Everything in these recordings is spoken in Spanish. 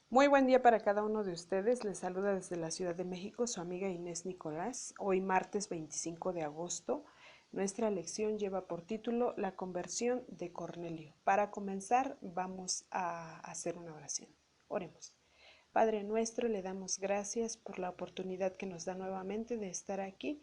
Muy buen día para cada uno de ustedes. Les saluda desde la Ciudad de México su amiga Inés Nicolás. Hoy martes 25 de agosto. Nuestra lección lleva por título La conversión de Cornelio. Para comenzar vamos a hacer una oración. Oremos. Padre nuestro, le damos gracias por la oportunidad que nos da nuevamente de estar aquí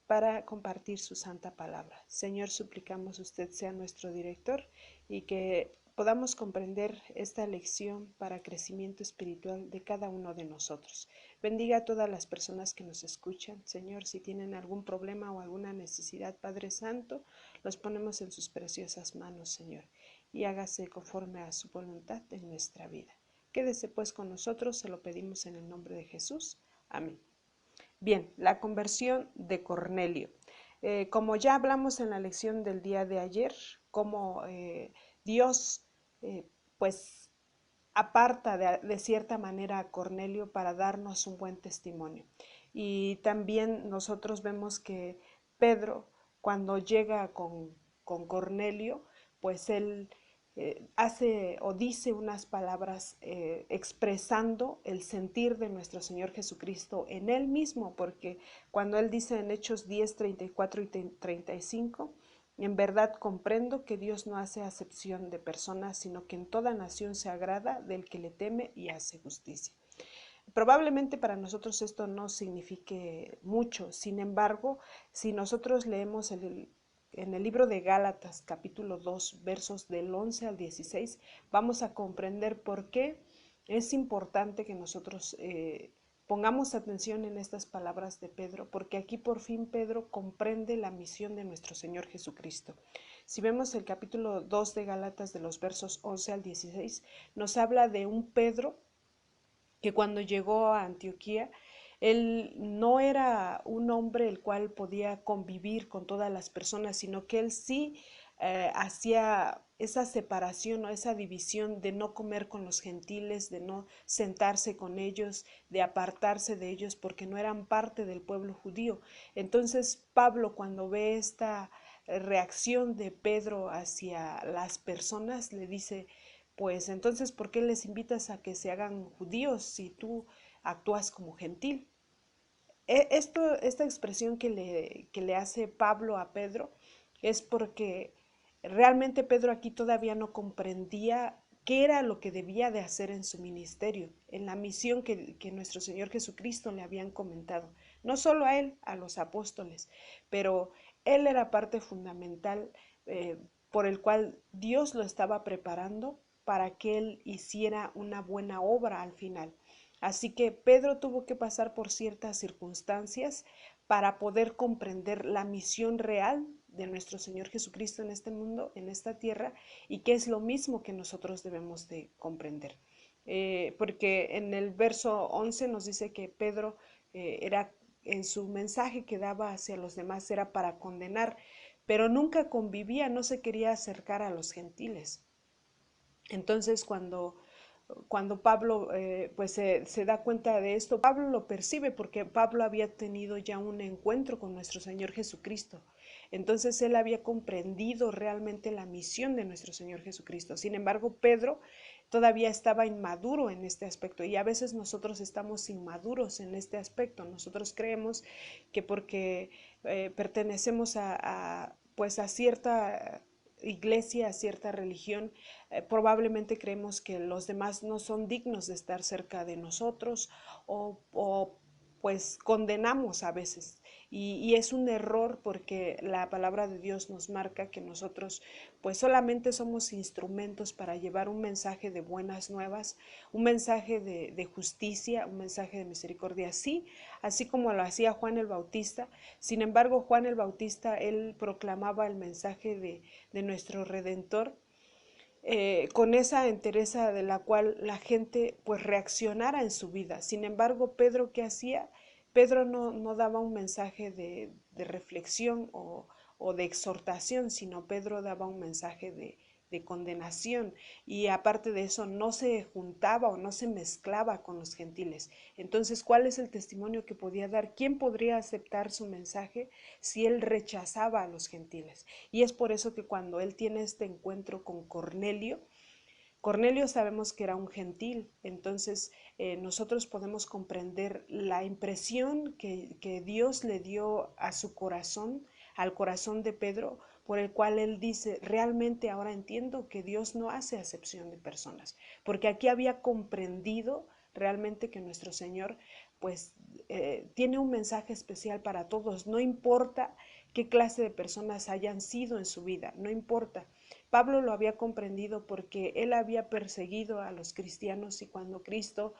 para compartir su santa palabra. Señor, suplicamos usted sea nuestro director y que podamos comprender esta lección para crecimiento espiritual de cada uno de nosotros. Bendiga a todas las personas que nos escuchan. Señor, si tienen algún problema o alguna necesidad, Padre Santo, los ponemos en sus preciosas manos, Señor, y hágase conforme a su voluntad en nuestra vida. Quédese pues con nosotros, se lo pedimos en el nombre de Jesús. Amén. Bien, la conversión de Cornelio. Como ya hablamos en la lección del día de ayer, cómo Dios eh, pues aparta de cierta manera a Cornelio para darnos un buen testimonio. Y también nosotros vemos que Pedro, cuando llega con Cornelio, pues él hace o dice unas palabras expresando el sentir de nuestro Señor Jesucristo en él mismo, porque cuando él dice en Hechos 10, 34 y 35, en verdad comprendo que Dios no hace acepción de personas, sino que en toda nación se agrada del que le teme y hace justicia. Probablemente para nosotros esto no signifique mucho, sin embargo, si nosotros leemos en el libro de Gálatas capítulo 2 versos del 11 al 16, vamos a comprender por qué es importante que nosotros pongamos atención en estas palabras de Pedro, porque aquí por fin Pedro comprende la misión de nuestro Señor Jesucristo. Si vemos el capítulo 2 de Gálatas de los versos 11 al 16, nos habla de un Pedro que cuando llegó a Antioquía, él no era un hombre el cual podía convivir con todas las personas, sino que él sí hacía esa separación o esa división de no comer con los gentiles, de no sentarse con ellos, de apartarse de ellos porque no eran parte del pueblo judío. Entonces Pablo, cuando ve esta reacción de Pedro hacia las personas, le dice, pues entonces, ¿por qué les invitas a que se hagan judíos si tú actúas como gentil? Esta expresión que le hace Pablo a Pedro es porque realmente Pedro aquí todavía no comprendía qué era lo que debía de hacer en su ministerio, en la misión que nuestro Señor Jesucristo le habían comentado. No solo a él, a los apóstoles, pero él era parte fundamental por el cual Dios lo estaba preparando para que él hiciera una buena obra al final. Así que Pedro tuvo que pasar por ciertas circunstancias para poder comprender la misión real de nuestro Señor Jesucristo en este mundo, en esta tierra, y que es lo mismo que nosotros debemos de comprender. Porque en el verso 11 nos dice que Pedro era en su mensaje que daba hacia los demás era para condenar, pero nunca convivía, no se quería acercar a los gentiles. Entonces cuando Pablo pues se da cuenta de esto, Pablo lo percibe porque Pablo había tenido ya un encuentro con nuestro Señor Jesucristo. Entonces él había comprendido realmente la misión de nuestro Señor Jesucristo. Sin embargo, Pedro todavía estaba inmaduro en este aspecto y a veces nosotros estamos inmaduros en este aspecto. Nosotros creemos que porque pertenecemos pues a cierta iglesia, a cierta religión, probablemente creemos que los demás no son dignos de estar cerca de nosotros o pues condenamos a veces y es un error porque la palabra de Dios nos marca que nosotros pues solamente somos instrumentos para llevar un mensaje de buenas nuevas, un mensaje de justicia, un mensaje de misericordia, sí, así como lo hacía Juan el Bautista. Sin embargo, Juan el Bautista, él proclamaba el mensaje de nuestro Redentor con esa entereza de la cual la gente pues reaccionara en su vida. Sin embargo, Pedro, ¿qué hacía? Pedro no daba un mensaje de reflexión o de exhortación, sino Pedro daba un mensaje de condenación y aparte de eso no se juntaba o no se mezclaba con los gentiles. Entonces, ¿cuál es el testimonio que podía dar? ¿Quién podría aceptar su mensaje si él rechazaba a los gentiles? Y es por eso que cuando él tiene este encuentro con Cornelio, Cornelio sabemos que era un gentil, entonces nosotros podemos comprender la impresión que Dios le dio a su corazón, al corazón de Pedro, por el cual él dice, realmente ahora entiendo que Dios no hace acepción de personas, porque aquí había comprendido realmente que nuestro Señor pues tiene un mensaje especial para todos, no importa qué clase de personas hayan sido en su vida, no importa. Pablo lo había comprendido porque él había perseguido a los cristianos y cuando Cristo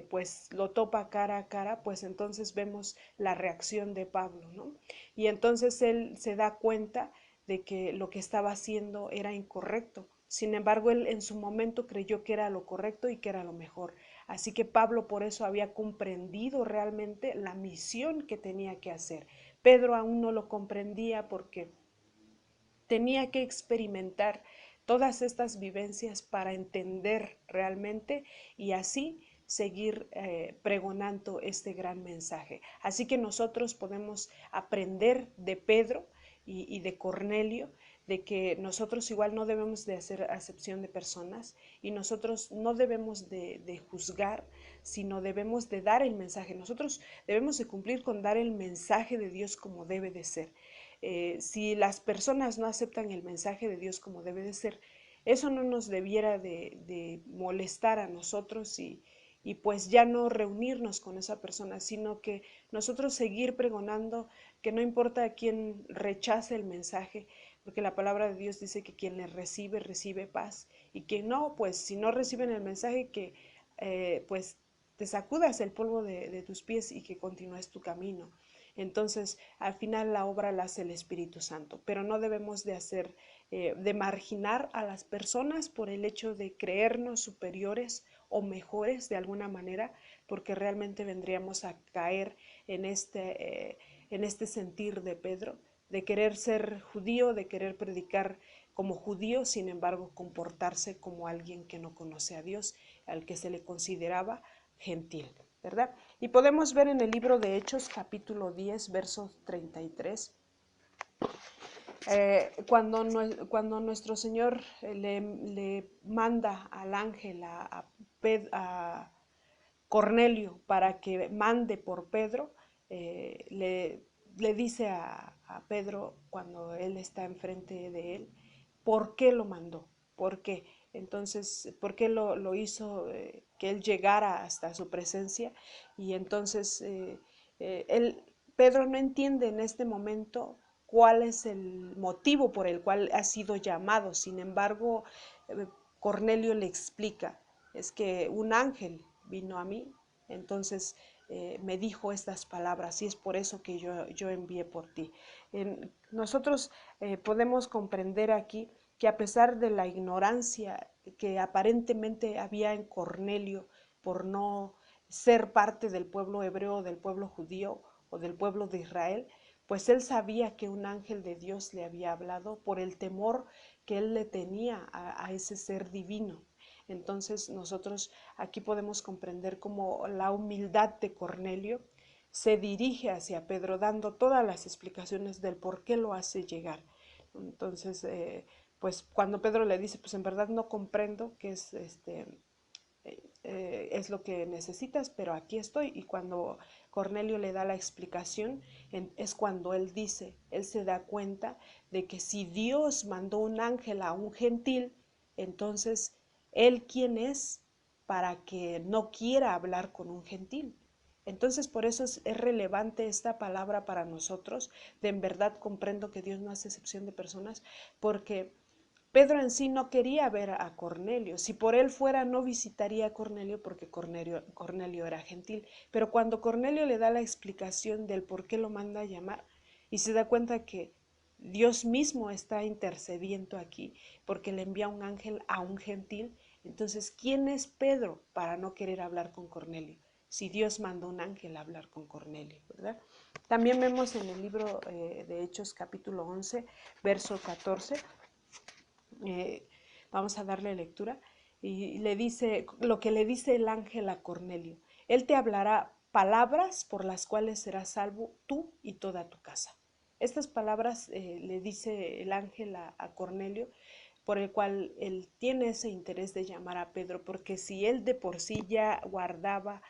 pues lo topa cara a cara, pues entonces vemos la reacción de Pablo, ¿no? Y entonces él se da cuenta de que lo que estaba haciendo era incorrecto. Sin embargo, él en su momento creyó que era lo correcto y que era lo mejor. Así que Pablo por eso había comprendido realmente la misión que tenía que hacer. Pedro aún no lo comprendía porque tenía que experimentar todas estas vivencias para entender realmente y así seguir pregonando este gran mensaje. Así que nosotros podemos aprender de Pedro y de Cornelio, de que nosotros igual no debemos de hacer acepción de personas y nosotros no debemos de juzgar, sino debemos de dar el mensaje. Nosotros debemos de cumplir con dar el mensaje de Dios como debe de ser. Si las personas no aceptan el mensaje de Dios como debe de ser, eso no nos debiera de molestar a nosotros y pues ya no reunirnos con esa persona, sino que nosotros seguir pregonando que no importa a quién rechace el mensaje, porque la palabra de Dios dice que quien le recibe, recibe paz, y quien no, pues si no reciben el mensaje, que pues te sacudas el polvo de tus pies y que continúes tu camino. Entonces, al final la obra la hace el Espíritu Santo, pero no debemos de hacer, de marginar a las personas por el hecho de creernos superiores o mejores de alguna manera, porque realmente vendríamos a caer en este sentir de Pedro, de querer ser judío, de querer predicar como judío, sin embargo comportarse como alguien que no conoce a Dios, al que se le consideraba gentil, ¿verdad? Y podemos ver en el libro de Hechos, capítulo 10, verso 33, cuando nuestro Señor le manda al ángel a Cornelio para que mande por Pedro, le dice a Pedro cuando él está enfrente de él, ¿por qué lo mandó? ¿Por qué? Entonces, ¿por qué lo hizo que él llegara hasta su presencia? Y entonces Pedro no entiende en este momento cuál es el motivo por el cual ha sido llamado. Sin embargo, Cornelio le explica, es que un ángel vino a mí, entonces me dijo estas palabras y es por eso que yo envié por ti. Nosotros podemos comprender aquí que a pesar de la ignorancia que aparentemente había en Cornelio por no ser parte del pueblo hebreo, del pueblo judío o del pueblo de Israel, pues él sabía que un ángel de Dios le había hablado por el temor que él le tenía a ese ser divino. Entonces nosotros aquí podemos comprender cómo la humildad de Cornelio se dirige hacia Pedro dando todas las explicaciones del por qué lo hace llegar. Entonces, pues cuando Pedro le dice, pues en verdad no comprendo qué es lo que necesitas, pero aquí estoy. Y cuando Cornelio le da la explicación, es cuando él dice, él se da cuenta de que si Dios mandó un ángel a un gentil, entonces él quién es para que no quiera hablar con un gentil. Entonces por eso es relevante esta palabra para nosotros. De en verdad comprendo que Dios no hace excepción de personas, porque Pedro en sí no quería ver a Cornelio. Si por él fuera, no visitaría a Cornelio porque Cornelio era gentil. Pero cuando Cornelio le da la explicación del por qué lo manda a llamar y se da cuenta que Dios mismo está intercediendo aquí porque le envía un ángel a un gentil, entonces, ¿quién es Pedro para no querer hablar con Cornelio? Si Dios mandó un ángel a hablar con Cornelio, ¿verdad? También vemos en el libro de Hechos capítulo 11, verso 14, vamos a darle lectura, y le dice lo que le dice el ángel a Cornelio. Él te hablará palabras por las cuales serás salvo tú y toda tu casa. Estas palabras le dice el ángel a Cornelio por el cual él tiene ese interés de llamar a Pedro, porque si él de por sí ya guardaba,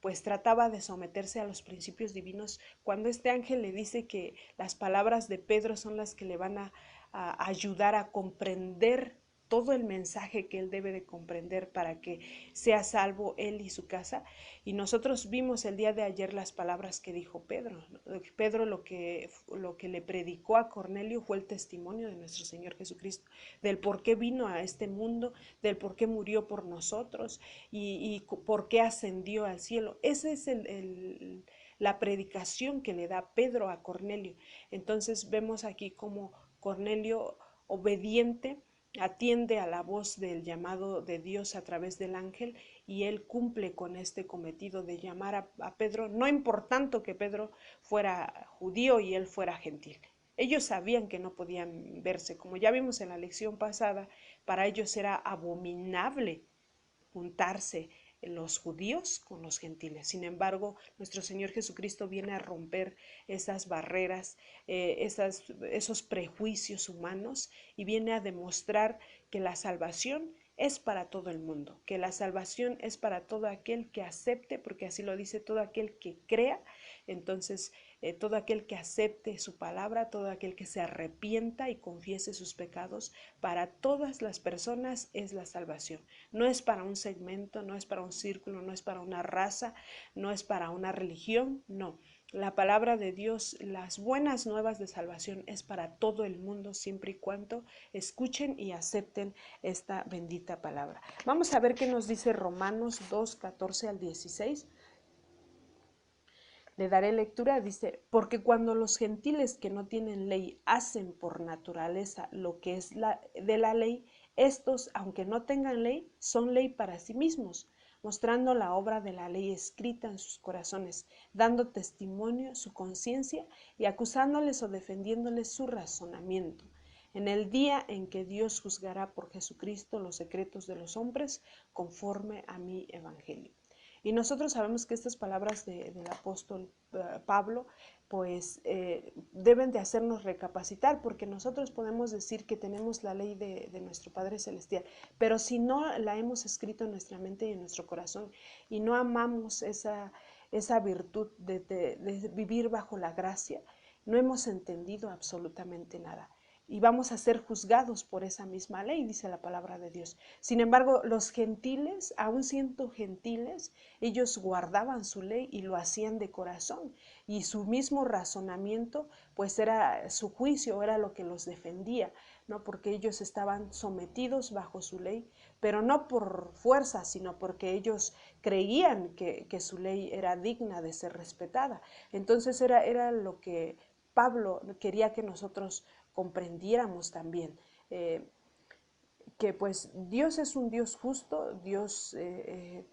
pues trataba de someterse a los principios divinos, cuando este ángel le dice que las palabras de Pedro son las que le van a ayudar a comprender todo el mensaje que él debe de comprender para que sea salvo él y su casa. Y nosotros vimos el día de ayer las palabras que dijo Pedro. Pedro lo que le predicó a Cornelio fue el testimonio de nuestro Señor Jesucristo, del por qué vino a este mundo, del por qué murió por nosotros y por qué ascendió al cielo. Esa es la predicación que le da Pedro a Cornelio. Entonces vemos aquí como Cornelio, obediente, atiende a la voz del llamado de Dios a través del ángel, y él cumple con este cometido de llamar a Pedro, no importando que Pedro fuera judío y él fuera gentil. Ellos sabían que no podían verse, como ya vimos en la lección pasada, para ellos era abominable juntarse los judíos con los gentiles. Sin embargo, nuestro Señor Jesucristo viene a romper esas barreras, esos prejuicios humanos, y viene a demostrar que la salvación es para todo el mundo, que la salvación es para todo aquel que acepte, porque así lo dice, todo aquel que crea. Entonces, todo aquel que acepte su palabra, todo aquel que se arrepienta y confiese sus pecados, para todas las personas es la salvación. No es para un segmento, no es para un círculo, no es para una raza, no es para una religión, no. La palabra de Dios, las buenas nuevas de salvación es para todo el mundo, siempre y cuando escuchen y acepten esta bendita palabra. Vamos a ver qué nos dice Romanos 2, 14 al 16. Le daré lectura, dice, porque cuando los gentiles que no tienen ley hacen por naturaleza lo que es de la ley, estos, aunque no tengan ley, son ley para sí mismos, mostrando la obra de la ley escrita en sus corazones, dando testimonio su conciencia y acusándoles o defendiéndoles su razonamiento. En el día en que Dios juzgará por Jesucristo los secretos de los hombres, conforme a mi evangelio. Y nosotros sabemos que estas palabras del apóstol Pablo, pues deben de hacernos recapacitar, porque nosotros podemos decir que tenemos la ley de nuestro Padre Celestial, pero si no la hemos escrito en nuestra mente y en nuestro corazón, y no amamos esa virtud de vivir bajo la gracia, no hemos entendido absolutamente nada. Y vamos a ser juzgados por esa misma ley, dice la palabra de Dios. Sin embargo, los gentiles, aun siendo gentiles, ellos guardaban su ley y lo hacían de corazón. Y su mismo razonamiento, pues era su juicio, era lo que los defendía, ¿no? Porque ellos estaban sometidos bajo su ley, pero no por fuerza, sino porque ellos creían que su ley era digna de ser respetada. Entonces era lo que Pablo quería que nosotros comprendiéramos también, que pues Dios es un Dios justo, Dios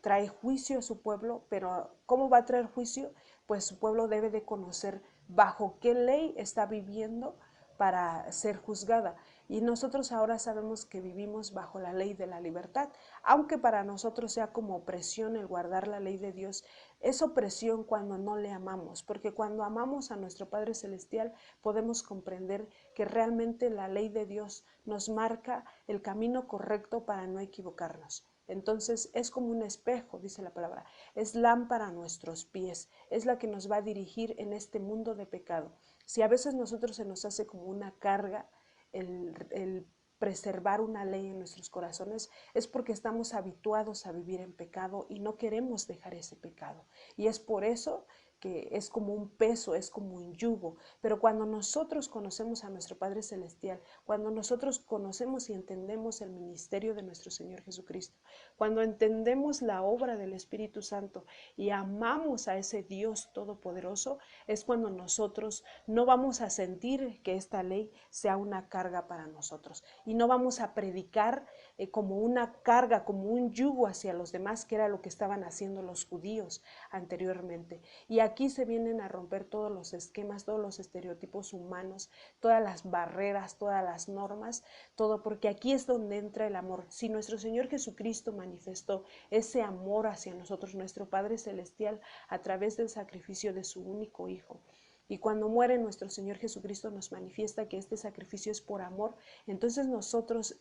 trae juicio a su pueblo, pero ¿cómo va a traer juicio? Pues su pueblo debe de conocer bajo qué ley está viviendo para ser juzgada. Y nosotros ahora sabemos que vivimos bajo la ley de la libertad, aunque para nosotros sea como opresión el guardar la ley de Dios, es opresión cuando no le amamos, porque cuando amamos a nuestro Padre Celestial podemos comprender que realmente la ley de Dios nos marca el camino correcto para no equivocarnos. Entonces es como un espejo, dice la palabra, es lámpara a nuestros pies, es la que nos va a dirigir en este mundo de pecado. Si a veces nosotros se nos hace como una carga el preservar una ley en nuestros corazones, es porque estamos habituados a vivir en pecado y no queremos dejar ese pecado. Y es por eso que es como un peso, es como un yugo. Pero cuando nosotros conocemos a nuestro Padre Celestial, cuando nosotros conocemos y entendemos el ministerio de nuestro Señor Jesucristo, cuando entendemos la obra del Espíritu Santo y amamos a ese Dios todopoderoso, es cuando nosotros no vamos a sentir que esta ley sea una carga para nosotros, y no vamos a predicar como una carga, como un yugo hacia los demás, que era lo que estaban haciendo los judíos anteriormente. Y aquí se vienen a romper todos los esquemas, todos los estereotipos humanos, todas las barreras, todas las normas, todo, porque aquí es donde entra el amor. Si nuestro Señor Jesucristo manifestó ese amor hacia nosotros, nuestro Padre Celestial, a través del sacrificio de su único Hijo, Y cuando muere nuestro Señor Jesucristo nos manifiesta que este sacrificio es por amor. Entonces nosotros,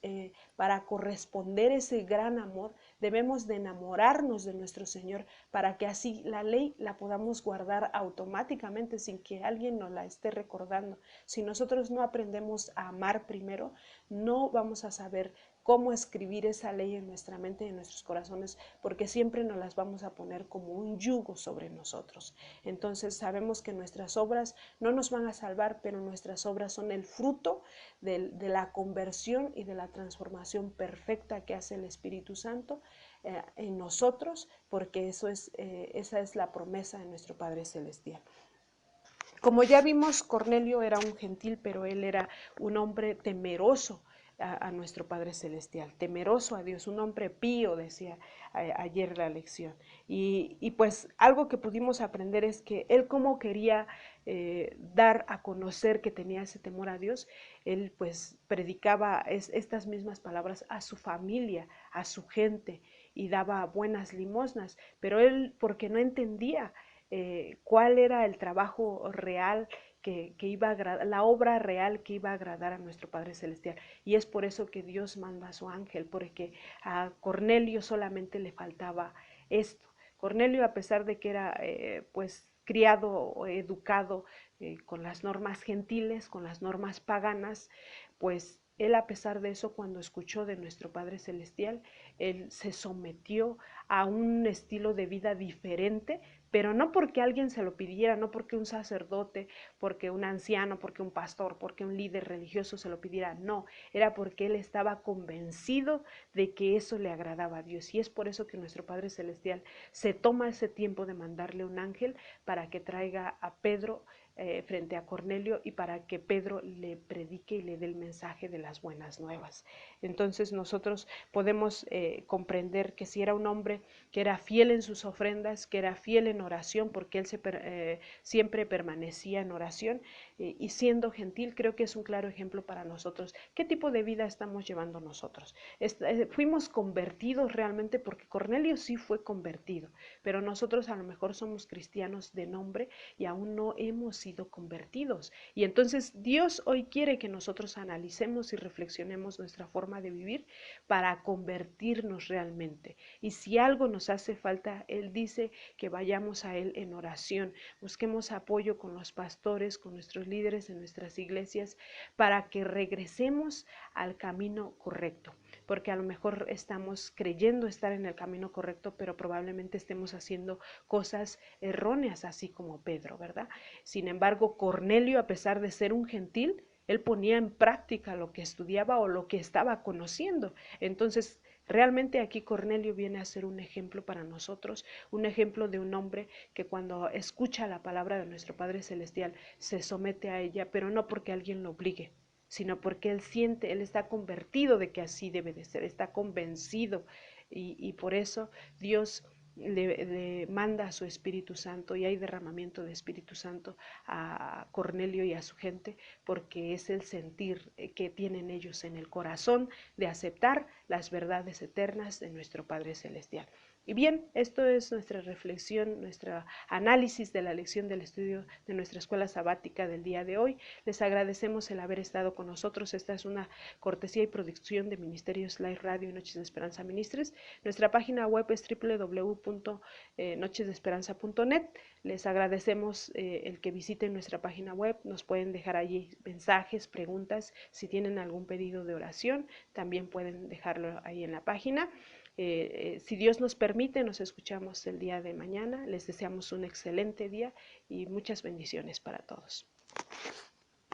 para corresponder ese gran amor, debemos de enamorarnos de nuestro Señor para que así la ley la podamos guardar automáticamente sin que alguien nos la esté recordando. Si nosotros no aprendemos a amar primero, no vamos a saber cómo escribir esa ley en nuestra mente y en nuestros corazones, porque siempre nos las vamos a poner como un yugo sobre nosotros. Entonces sabemos que nuestras obras no nos van a salvar, pero nuestras obras son el fruto de la conversión y de la transformación perfecta que hace el Espíritu Santo en nosotros, porque esa es la promesa de nuestro Padre Celestial. Como ya vimos, Cornelio era un gentil, pero él era un hombre temeroso a nuestro Padre Celestial, temeroso a Dios, un hombre pío, decía ayer la lección. Y pues algo que pudimos aprender es que él como quería dar a conocer que tenía ese temor a Dios, él pues predicaba estas mismas palabras a su familia, a su gente, y daba buenas limosnas, pero él porque no entendía cuál era el trabajo real que iba a agradar, la obra real que iba a agradar a nuestro Padre Celestial. Y es por eso que Dios manda a su ángel, porque a Cornelio solamente le faltaba esto. Cornelio, a pesar de que era pues criado o educado con las normas gentiles, con las normas paganas, pues él, a pesar de eso, cuando escuchó de nuestro Padre Celestial, él se sometió a un estilo de vida diferente, pero no porque alguien se lo pidiera, no porque un sacerdote, porque un anciano, porque un pastor, porque un líder religioso se lo pidiera, no, era porque él estaba convencido de que eso le agradaba a Dios. Y es por eso que nuestro Padre Celestial se toma ese tiempo de mandarle un ángel para que traiga a Pedro frente a Cornelio y para que Pedro le predique y le dé el mensaje de las buenas nuevas. Entonces nosotros podemos comprender que si era un hombre que era fiel en sus ofrendas, que era fiel en oración, porque él siempre permanecía en oración, y siendo gentil, creo que es un claro ejemplo para nosotros. ¿Qué tipo de vida estamos llevando nosotros? Fuimos convertidos realmente, porque Cornelio sí fue convertido, pero nosotros a lo mejor somos cristianos de nombre y aún no hemos sido convertidos. Y entonces Dios hoy quiere que nosotros analicemos y reflexionemos nuestra forma de vivir para convertirnos realmente. Y si algo nos hace falta, Él dice que vayamos a Él en oración, busquemos apoyo con los pastores, con nuestros líderes en nuestras iglesias, para que regresemos al camino correcto, porque a lo mejor estamos creyendo estar en el camino correcto, pero probablemente estemos haciendo cosas erróneas, así como Pedro, ¿verdad? Sin embargo, Cornelio, a pesar de ser un gentil, él ponía en práctica lo que estudiaba o lo que estaba conociendo. Entonces, realmente aquí Cornelio viene a ser un ejemplo para nosotros, un ejemplo de un hombre que cuando escucha la palabra de nuestro Padre Celestial se somete a ella, pero no porque alguien lo obligue, sino porque él siente, él está convertido de que así debe de ser, está convencido, y por eso Dios le manda a su Espíritu Santo, y hay derramamiento de Espíritu Santo a Cornelio y a su gente, porque es el sentir que tienen ellos en el corazón de aceptar las verdades eternas de nuestro Padre Celestial. Y bien, esto es nuestra reflexión, nuestro análisis de la lección del estudio de nuestra escuela sabática del día de hoy. Les agradecemos el haber estado con nosotros. Esta es una cortesía y producción de Ministerios Live Radio y Noches de Esperanza Ministres. Nuestra página web es www.nochesdeesperanza.net. Les agradecemos el que visiten nuestra página web. Nos pueden dejar allí mensajes, preguntas. Si tienen algún pedido de oración, también pueden dejarlo ahí en la página. Si Dios nos permite, nos escuchamos el día de mañana. Les deseamos un excelente día y muchas bendiciones para todos.